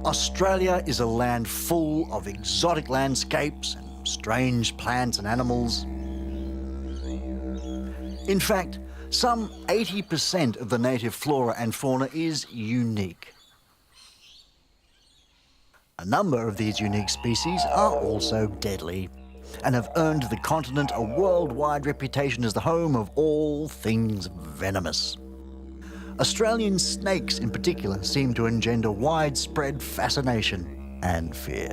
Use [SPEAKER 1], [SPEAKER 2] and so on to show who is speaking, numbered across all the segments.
[SPEAKER 1] Australia is a land full of exotic landscapes and strange plants and animals. In fact, some 80% of the native flora and fauna is unique. A number of these unique species are also deadly and have earned the continent a worldwide reputation as the home of all things venomous. Australian snakes in particular seem to engender widespread fascination and fear.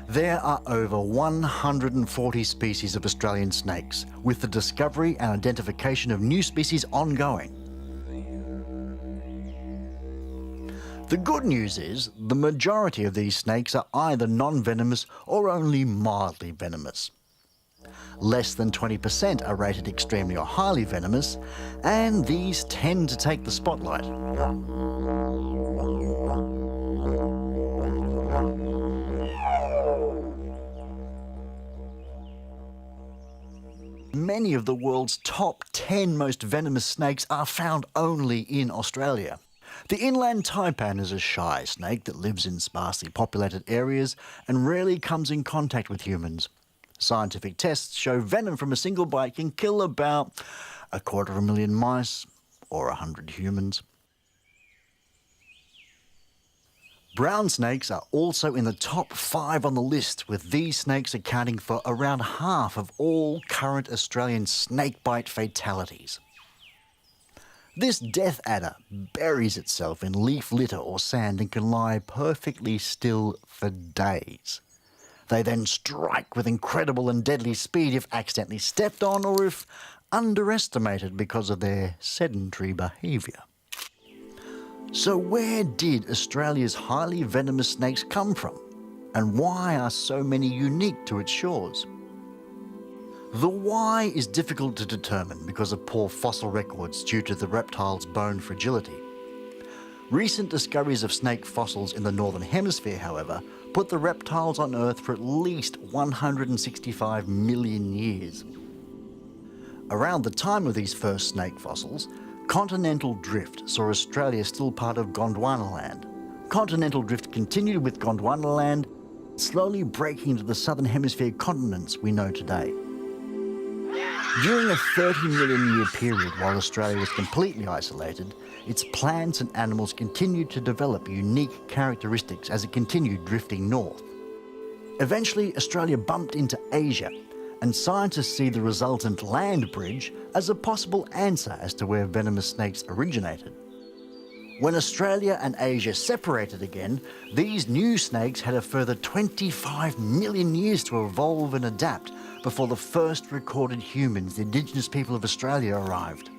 [SPEAKER 1] There are over 140 species of Australian snakes, with the discovery and identification of new species ongoing. The good news is the majority of these snakes are either non-venomous or only mildly venomous. Less than 20% are rated extremely or highly venomous, and these tend to take the spotlight. Many of the world's top 10 most venomous snakes are found only in Australia. The inland taipan is a shy snake that lives in sparsely populated areas and rarely comes in contact with humans. Scientific tests show venom from a single bite can kill about 250,000 mice or 100 humans. Brown snakes are also in the top 5 on the list, with these snakes accounting for around half of all current Australian snakebite fatalities. This death adder buries itself in leaf litter or sand and can lie perfectly still for days. They then strike with incredible and deadly speed if accidentally stepped on or if underestimated because of their sedentary behaviour. So where did Australia's highly venomous snakes come from? And why are so many unique to its shores? The why is difficult to determine because of poor fossil records due to the reptile's bone fragility. Recent discoveries of snake fossils in the Northern Hemisphere, however, put the reptiles on Earth for at least 165 million years. Around the time of these first snake fossils, continental drift saw Australia still part of Gondwanaland. Continental drift continued with Gondwanaland, slowly breaking into the Southern Hemisphere continents we know today. During a 30 million year period while Australia was completely isolated, its plants and animals continued to develop unique characteristics as it continued drifting north. Eventually, Australia bumped into Asia, and scientists see the resultant land bridge as a possible answer as to where venomous snakes originated. When Australia and Asia separated again, these new snakes had a further 25 million years to evolve and adapt before the first recorded humans, the Indigenous people of Australia, arrived.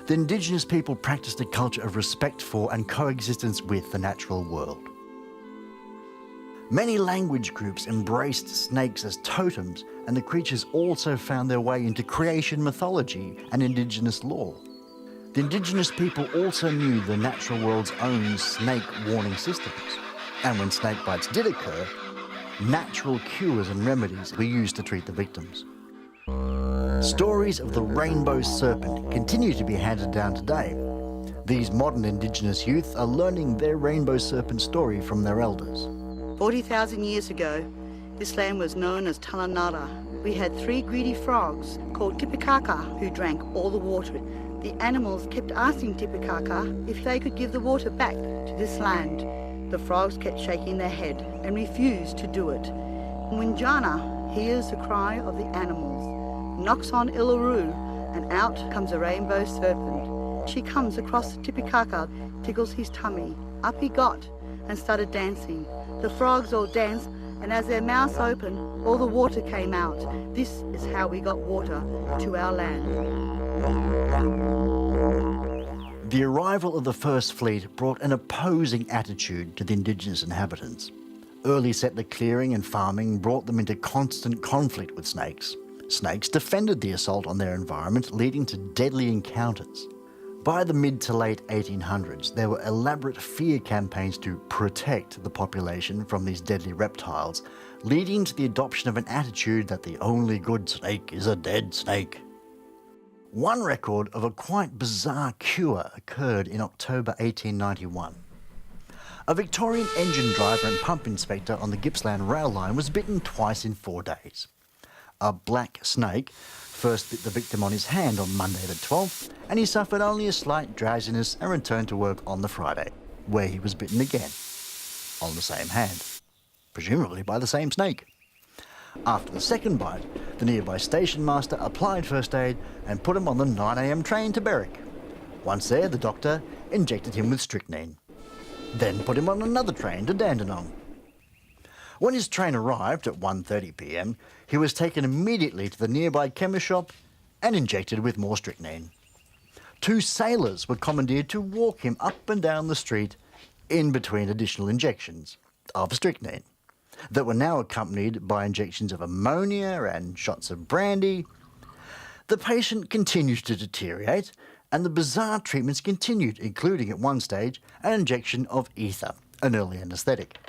[SPEAKER 1] The Indigenous people practiced a culture of respect for and coexistence with the natural world. Many language groups embraced snakes as totems, and the creatures also found their way into creation mythology and Indigenous lore. The Indigenous people also knew the natural world's own snake warning systems, and when snake bites did occur, natural cures and remedies were used to treat the victims. Stories of the rainbow serpent continue to be handed down today. These modern Indigenous youth are learning their rainbow serpent story from their elders.
[SPEAKER 2] 40,000 years ago, this land was known as Talanara. We had 3 greedy frogs called Tipikaka who drank all the water. The animals kept asking Tipikaka if they could give the water back to this land. The frogs kept shaking their head and refused to do it. When Jana hears the cry of the animals, knocks on Iluru, and out comes a rainbow serpent. She comes across Tipikaka, tickles his tummy. Up he got and started dancing. The frogs all danced, and as their mouths opened, all the water came out. This is how we got water to our land.
[SPEAKER 1] The arrival of the First Fleet brought an opposing attitude to the Indigenous inhabitants. Early settler clearing and farming brought them into constant conflict with snakes. Snakes defended the assault on their environment, leading to deadly encounters. By the mid to late 1800s, there were elaborate fear campaigns to protect the population from these deadly reptiles, leading to the adoption of an attitude that the only good snake is a dead snake. One record of a quite bizarre cure occurred in October 1891. A Victorian engine driver and pump inspector on the Gippsland rail line was bitten twice in 4 days. A black snake first bit the victim on his hand on Monday the 12th, and he suffered only a slight drowsiness and returned to work on the Friday, where he was bitten again, on the same hand, presumably by the same snake. After the second bite, the nearby station master applied first aid and put him on the 9 AM train to Berwick. Once there, the doctor injected him with strychnine, then put him on another train to Dandenong. When his train arrived at 1:30 PM, he was taken immediately to the nearby chemist shop and injected with more strychnine. 2 sailors were commandeered to walk him up and down the street in between additional injections of strychnine that were now accompanied by injections of ammonia and shots of brandy. The patient continued to deteriorate, and the bizarre treatments continued, including at one stage an injection of ether, an early anaesthetic.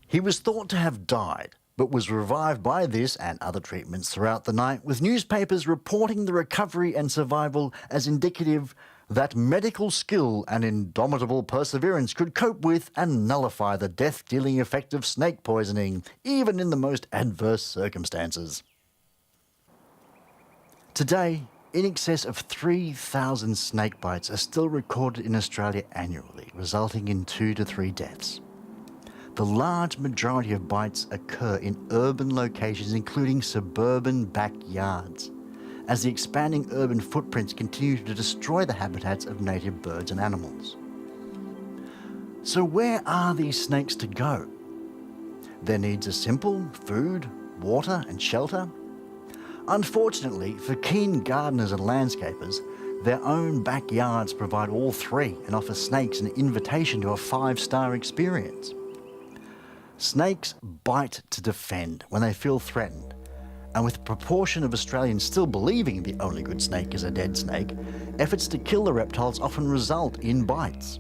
[SPEAKER 1] He was thought to have died, but was revived by this and other treatments throughout the night, with newspapers reporting the recovery and survival as indicative that medical skill and indomitable perseverance could cope with and nullify the death-dealing effect of snake poisoning, even in the most adverse circumstances. Today, in excess of 3,000 snake bites are still recorded in Australia annually, resulting in 2 to 3 deaths. The large majority of bites occur in urban locations, including suburban backyards, as the expanding urban footprints continue to destroy the habitats of native birds and animals. So where are these snakes to go? Their needs are simple: food, water and shelter. Unfortunately, for keen gardeners and landscapers, their own backyards provide all three and offer snakes an invitation to a 5-star experience. Snakes bite to defend when they feel threatened, and with a proportion of Australians still believing the only good snake is a dead snake, efforts to kill the reptiles often result in bites.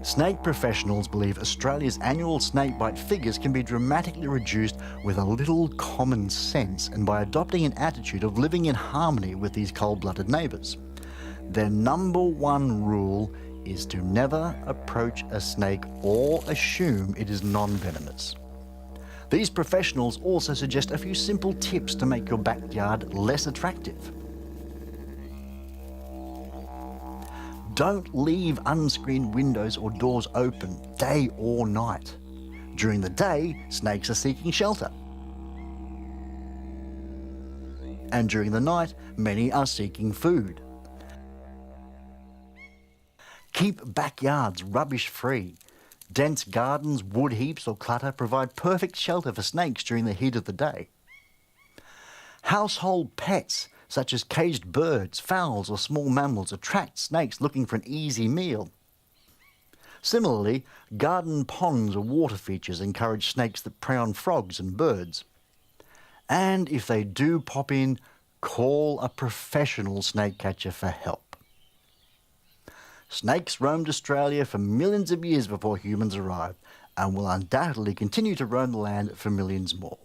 [SPEAKER 1] Snake professionals believe Australia's annual snakebite figures can be dramatically reduced with a little common sense and by adopting an attitude of living in harmony with these cold-blooded neighbours. Their number one rule is to never approach a snake or assume it is non-venomous. These professionals also suggest a few simple tips to make your backyard less attractive. Don't leave unscreened windows or doors open day or night. During the day, snakes are seeking shelter. And during the night, many are seeking food. Keep backyards rubbish-free. Dense gardens, wood heaps or clutter provide perfect shelter for snakes during the heat of the day. Household pets, such as caged birds, fowls or small mammals, attract snakes looking for an easy meal. Similarly, garden ponds or water features encourage snakes that prey on frogs and birds. And if they do pop in, call a professional snake catcher for help. Snakes roamed Australia for millions of years before humans arrived, and will undoubtedly continue to roam the land for millions more.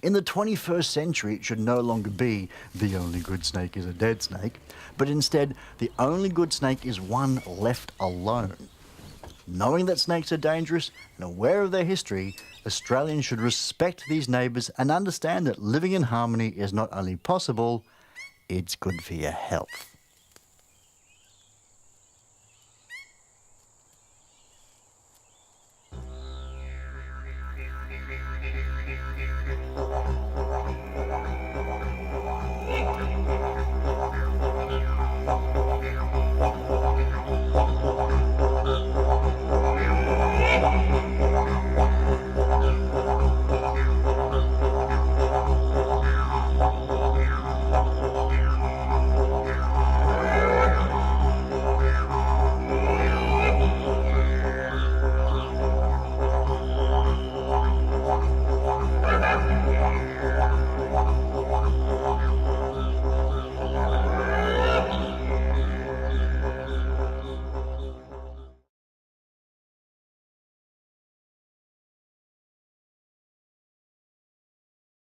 [SPEAKER 1] In the 21st century, it should no longer be the only good snake is a dead snake, but instead the only good snake is one left alone. Knowing that snakes are dangerous and aware of their history, Australians should respect these neighbours and understand that living in harmony is not only possible, it's good for your health.